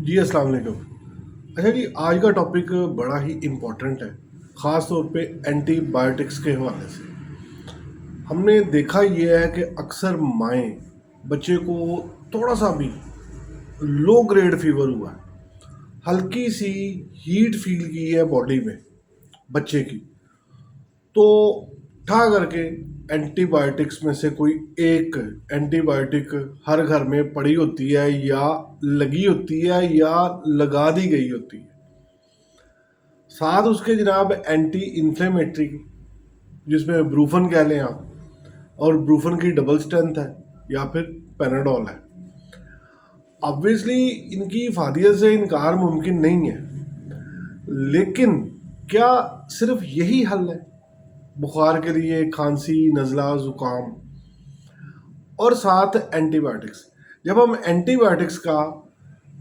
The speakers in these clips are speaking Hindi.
जी अस्सलाम वालेकुम। अच्छा जी, आज का टॉपिक बड़ा ही इम्पोर्टेंट है, ख़ास तौर पे एंटीबायोटिक्स के हवाले से। हमने देखा ये है कि अक्सर माएँ बच्चे को थोड़ा सा भी लो ग्रेड फीवर हुआ है, हल्की सी हीट फील की है बॉडी में बच्चे की, तो ठा करके एंटीबायोटिक्स में से कोई एक एंटीबायोटिक हर घर में पड़ी होती है या लगी होती है या लगा दी गई होती है। साथ उसके जनाब एंटी इन्फ्लेमेटरी, जिसमें ब्रूफन कह लें आप, और ब्रूफन की डबल स्ट्रेंथ है या फिर पेनाडोल है। ऑब्वियसली इनकी इफादियत से इनकार मुमकिन नहीं है, लेकिन क्या सिर्फ यही हल है बुखार के लिए? खांसी, नज़ला, ज़ुकाम और साथ एंटीबायोटिक्स। जब हम एंटीबायोटिक्स का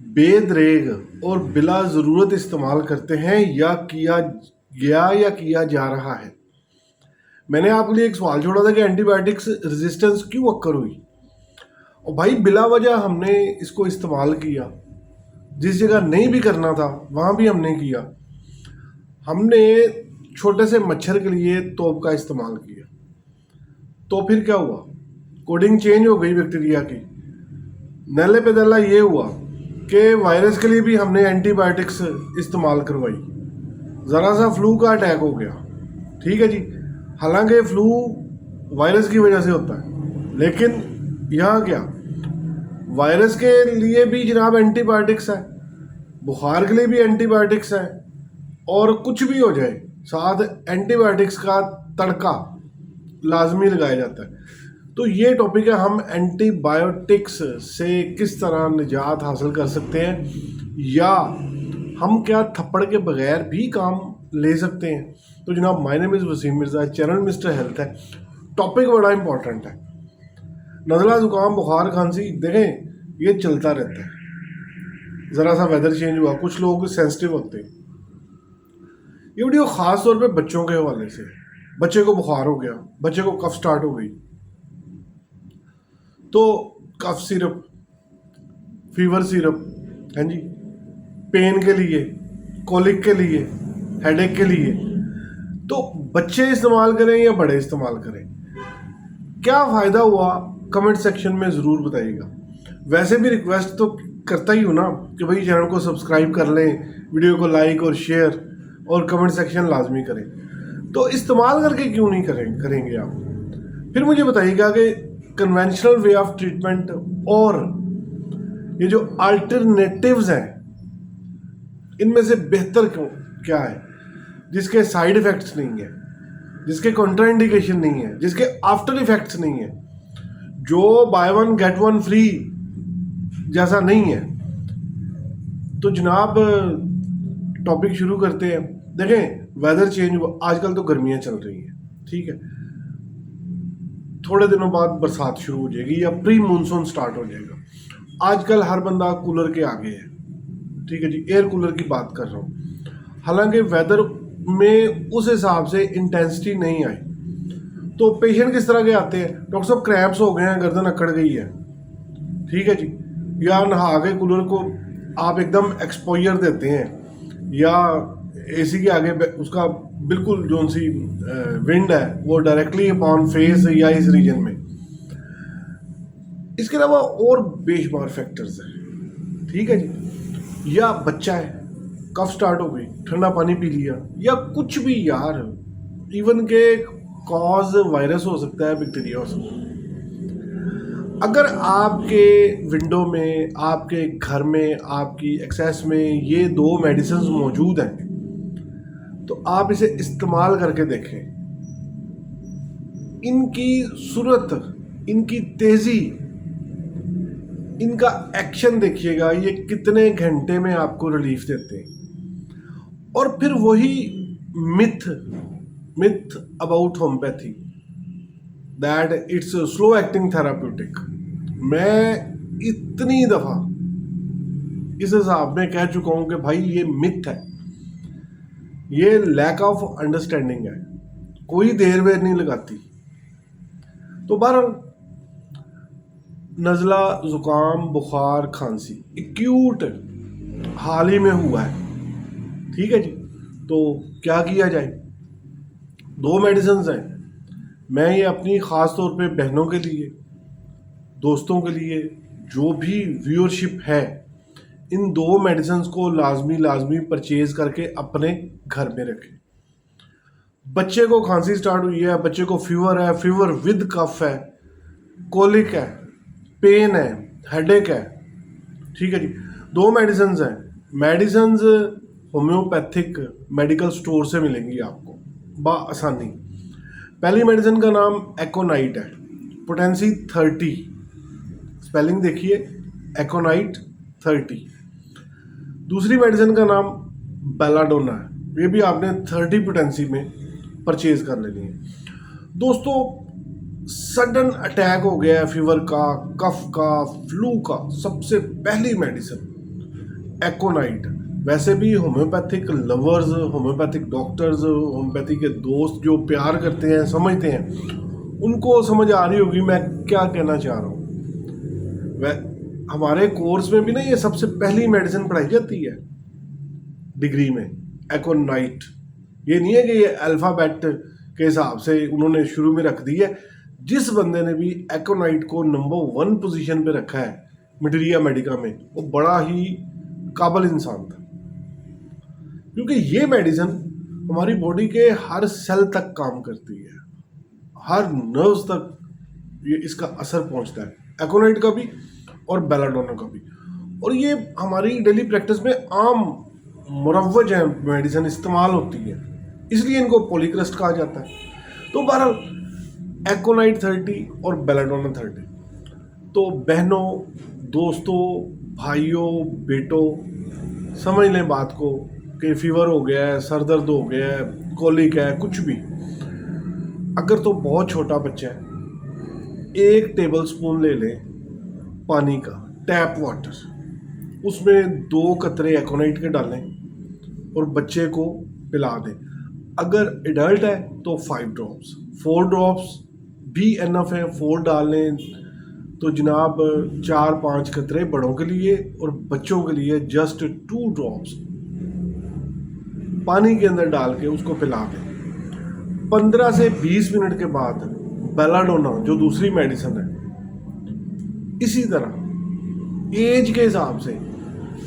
बेदरेग और बिला ज़रूरत इस्तेमाल करते हैं या किया गया या किया जा रहा है। मैंने आपके लिए एक सवाल छोड़ा था कि एंटीबायोटिक्स रेजिस्टेंस क्यों अक्कर हुई, और भाई बिला वजह हमने इसको इस्तेमाल किया। जिस जगह नहीं भी करना था वहाँ भी हमने किया। हमने छोटे से मच्छर के लिए तोप का इस्तेमाल किया, तो फिर क्या हुआ? कोडिंग चेंज हो गई बैक्टीरिया की। नले पे दला ये हुआ कि वायरस के लिए भी हमने एंटीबायोटिक्स इस्तेमाल करवाई। ज़रा सा फ्लू का अटैक हो गया, ठीक है जी, हालांकि फ्लू वायरस की वजह से होता है, लेकिन यहाँ क्या, वायरस के लिए भी जनाब एंटीबायोटिक्स है, बुखार के लिए भी एंटीबायोटिक्स है, और कुछ भी हो जाए साथ एंटीबायोटिक्स का तड़का लाजमी लगाया जाता है। तो ये टॉपिक है, हम एंटीबायोटिक्स से किस तरह निजात हासिल कर सकते हैं, या हम क्या थप्पड़ के बगैर भी काम ले सकते हैं। तो जनाब, my name is Wasim Mirza, channel mister health है। टॉपिक बड़ा इंपॉर्टेंट है। नज़ला, ज़ुकाम, बुखार, खांसी, देखें ये चलता रहता है। ज़रा सा वेदर चेंज हुआ, कुछ लोग सेंसिटिव होते हैं। ये वीडियो ख़ास तौर पे बच्चों के हवाले से। बच्चे को बुखार हो गया, बच्चे को कफ स्टार्ट हो गई, तो कफ सिरप, फीवर सिरप, हैं जी, पेन के लिए, कोलिक के लिए, हेडेक के लिए, तो बच्चे इस्तेमाल करें या बड़े इस्तेमाल करें, क्या फ़ायदा हुआ, कमेंट सेक्शन में ज़रूर बताइएगा। वैसे भी रिक्वेस्ट तो करता ही हूँ ना कि भाई चैनल को सब्सक्राइब कर लें, वीडियो को लाइक और शेयर और कमेंट सेक्शन लाजमी करें। तो इस्तेमाल करके क्यों नहीं करेंगे आप? फिर मुझे बताइएगा कि कन्वेंशनल वे ऑफ ट्रीटमेंट और ये जो अल्टरनेटिव्स हैं, इनमें से बेहतर क्या है, जिसके साइड इफ़ेक्ट्स नहीं है, जिसके कॉन्ट्राइंडिकेशन नहीं है, जिसके आफ्टर इफ़ेक्ट्स नहीं है, जो by one get one free जैसा नहीं है। तो जनाब, टॉपिक शुरू करते हैं। देखें, वेदर चेंज हुआ, आजकल तो गर्मियाँ चल रही हैं, ठीक है, थोड़े दिनों बाद बरसात शुरू हो जाएगी या प्री मानसून स्टार्ट हो जाएगा। आजकल हर बंदा कूलर के आगे है, ठीक है जी, एयर कूलर की बात कर रहा हूँ। हालांकि वेदर में उस हिसाब से इंटेंसिटी नहीं आई। तो पेशेंट किस तरह के आते हैं? डॉक्टर साहब क्रैम्प्स हो गए हैं, गर्दन अकड़ गई है, ठीक है जी, या नहा के कूलर को आप एकदम एक्सपोजर देते हैं, या एसी के आगे उसका बिल्कुल जो सी विंड है वो डायरेक्टली अपॉन फेस या इस रीजन में। इसके अलावा और बेशुमार फैक्टर्स हैं, ठीक है जी। या बच्चा है, कफ स्टार्ट हो गई, ठंडा पानी पी लिया, या कुछ भी यार, इवन के कॉज वायरस हो सकता है, बैक्टीरिया हो सकता है। अगर आपके विंडो में, आपके घर में, आपकी एक्सेस में ये दो मेडिसिन मौजूद हैं, तो आप इसे इस्तेमाल करके देखें। इनकी सूरत, इनकी तेज़ी, इनका एक्शन देखिएगा, ये कितने घंटे में आपको रिलीफ देते हैं। और फिर वही myth myth about homeopathy, that it's slow acting therapeutic. मैं इतनी दफ़ा इस हिसाब में कह चुका हूँ कि भाई ये मिथ है, ये लैक ऑफ अंडरस्टैंडिंग है, कोई देर वेर नहीं लगाती। तो बहरहाल, नज़ला, ज़ुकाम, बुखार, खांसी एक्यूट हाल ही में हुआ है, ठीक है जी। तो क्या किया जाए, दो मेडिसिन हैं। मैं ये अपनी ख़ास तौर पे बहनों के लिए, दोस्तों के लिए, जो भी व्यूअरशिप है, इन दो मेडिसिन को लाजमी परचेज करके अपने घर में रखें। बच्चे को खांसी स्टार्ट हुई है, बच्चे को फीवर है, फीवर विद कफ है, कोलिक है, पेन है, हेडेक है, ठीक है जी। दो मेडिसिन हैं। मेडिसिन होम्योपैथिक मेडिकल स्टोर से मिलेंगी आपको आसानी। पहली मेडिसिन का नाम एकोनाइट है, पोटेंसी 30, स्पेलिंग देखिए, एकोनाइट 30। दूसरी मेडिसिन का नाम बेलाडोना है, ये भी आपने 30 पोटेंसी में परचेज कर लेनी है। दोस्तों, सडन अटैक हो गया है फीवर का, कफ का, फ्लू का, सबसे पहली मेडिसिन एकोनाइट। वैसे भी homeopathic lovers, homeopathic doctors, homeopathy के दोस्त जो प्यार करते हैं, समझते हैं, उनको समझ आ रही होगी मैं क्या कहना चाह रहा हूँ। वह हमारे कोर्स में भी ना ये सबसे पहली मेडिसिन पढ़ाई जाती है डिग्री में, एकोनाइट। ये नहीं है कि ये अल्फ़ाबेट के हिसाब से उन्होंने शुरू में रख दी है। जिस बंदे ने भी एकोनाइट को नंबर 1 पोजीशन पे रखा है मटेरिया मेडिका में, वो बड़ा ही काबिल इंसान था, क्योंकि ये मेडिसिन हमारी बॉडी के हर सेल तक काम करती है, हर नर्व्स तक ये इसका असर पहुंचता है, एकोनाइट का भी और बेलाडोना का भी। और ये हमारी डेली प्रैक्टिस में आम मुरव्वज है, मेडिसिन इस्तेमाल होती है, इसलिए इनको पॉलीक्रस्ट कहा जाता है। तो बहरहाल एकोनाइट 30 और बेलाडोना 30। तो बहनों, दोस्तों, भाइयों, बेटों, समझ लें बात को कि फीवर हो गया है, सर दर्द हो गया है, कोलिक है, कुछ भी। अगर तो बहुत छोटा बच्चा है, 1 टेबल स्पून ले लें पानी का, टैप वाटर, उसमें 2 कतरे एकोनाइट के डालें और बच्चे को पिला दें। अगर एडल्ट है तो 5 ड्रॉप्स, 4 ड्रॉप्स भी इनफ है, 4 डाल लें तो जनाब 4-5 कतरे बड़ों के लिए, और बच्चों के लिए जस्ट 2 ड्रॉप्स पानी के अंदर डाल के उसको पिला दें। 15 से 20 मिनट के बाद बेलाडोना जो दूसरी मेडिसिन है, इसी तरह एज के हिसाब से,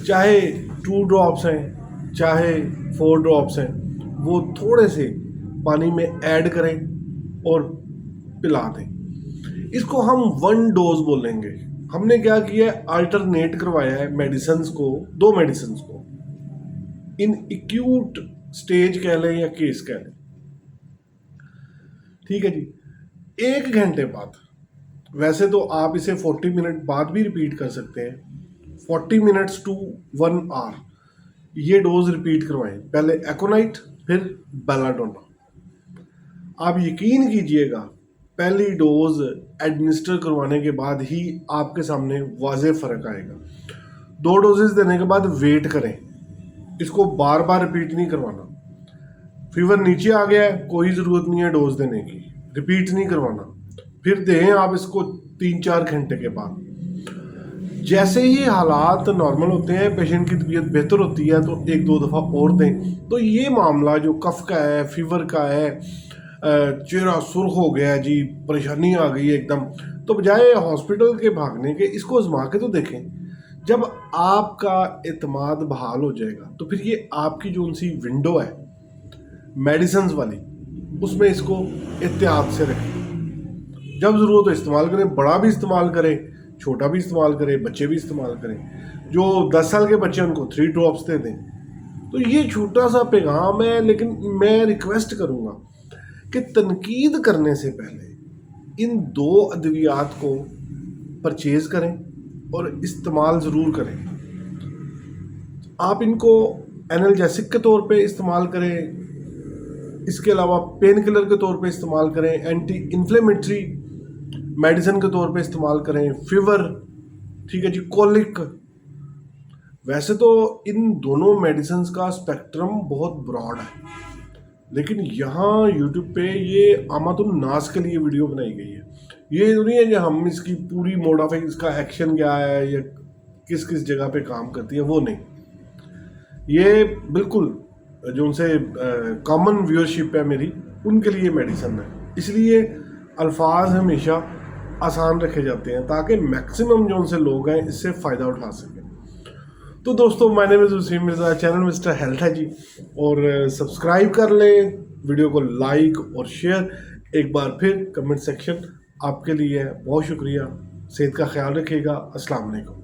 चाहे 2 ड्रॉप्स हैं चाहे 4 ड्रॉप्स हैं, वो थोड़े से पानी में ऐड करें और पिला दें। इसको हम 1 डोज बोलेंगे। हमने क्या किया है, अल्टरनेट करवाया है मेडिसिन को, 2 मेडिसिन को, इन एक्यूट स्टेज कह लें या केस कह लें, ठीक है जी। 1 घंटे बाद, वैसे तो आप इसे 40 मिनट बाद भी रिपीट कर सकते हैं, 40 मिनट्स टू 1 आवर ये डोज रिपीट करवाएं, पहले एकोनाइट फिर बेलाडोना। आप यकीन कीजिएगा, पहली डोज एडमिनिस्टर करवाने के बाद ही आपके सामने वाज़ेह फ़र्क आएगा। 2 डोजेस देने के बाद वेट करें, इसको बार बार रिपीट नहीं करवाना। फीवर नीचे आ गया है, कोई ज़रूरत नहीं है डोज देने की, रिपीट नहीं करवाना, फिर दें आप इसको 3-4 घंटे के बाद। जैसे ही हालात नॉर्मल होते हैं, पेशेंट की तबीयत बेहतर होती है, तो 1-2 दफ़ा और दें। तो ये मामला जो कफ का है, फीवर का है, चेहरा सुर्ख हो गया है जी, परेशानी आ गई है एकदम, तो बजाय हॉस्पिटल के भागने के इसको आजमा के तो देखें। जब आपका एतमाद बहाल हो जाएगा तो फिर ये आपकी जो उनसी विंडो है मेडिसिन वाली, उसमें इसको एहतियात से रखें। जब ज़रूरत हो इस्तेमाल करें, बड़ा भी इस्तेमाल करें, छोटा भी इस्तेमाल करें, बच्चे भी इस्तेमाल करें। जो 10 साल के बच्चे उनको 3 ड्रॉप्स दे दें। तो ये छोटा सा पैगाम है, लेकिन मैं रिक्वेस्ट करूँगा कि तनकीद करने से पहले इन 2 अद्वियात को परचेज़ करें और इस्तेमाल ज़रूर करें। आप इनको एनाल्जेसिक के तौर पे इस्तेमाल करें, इसके अलावा पेन किलर के तौर पे इस्तेमाल करें, एंटी इन्फ्लेमेटरी मेडिसिन के तौर पे इस्तेमाल करें, फीवर, ठीक है जी, कोलिक। वैसे तो इन दोनों मेडिसिन का स्पेक्ट्रम बहुत ब्रॉड है, लेकिन यहाँ यूट्यूब पे ये आमतुन नास के लिए वीडियो बनाई गई है। ये तो नहीं है कि हम इसकी पूरी मोड ऑफ इसका एक्शन क्या है या किस किस जगह पे काम करती है, वो नहीं। ये बिल्कुल जो उनसे कॉमन व्यूअरशिप है मेरी, उनके लिए मेडिसिन है। इसलिए अल्फाज हमेशा आसान रखे जाते हैं ताकि मैक्सिमम जो उनसे लोग हैं इससे फ़ायदा उठा सकें। तो दोस्तों, my name is Wasim Mirza, channel mister health है जी, और सब्सक्राइब कर लें, वीडियो को लाइक और शेयर। एक बार फिर कमेंट सेक्शन आपके लिए है। बहुत शुक्रिया। सेहत का ख्याल रखिएगा। अस्सलाम वालेकुम।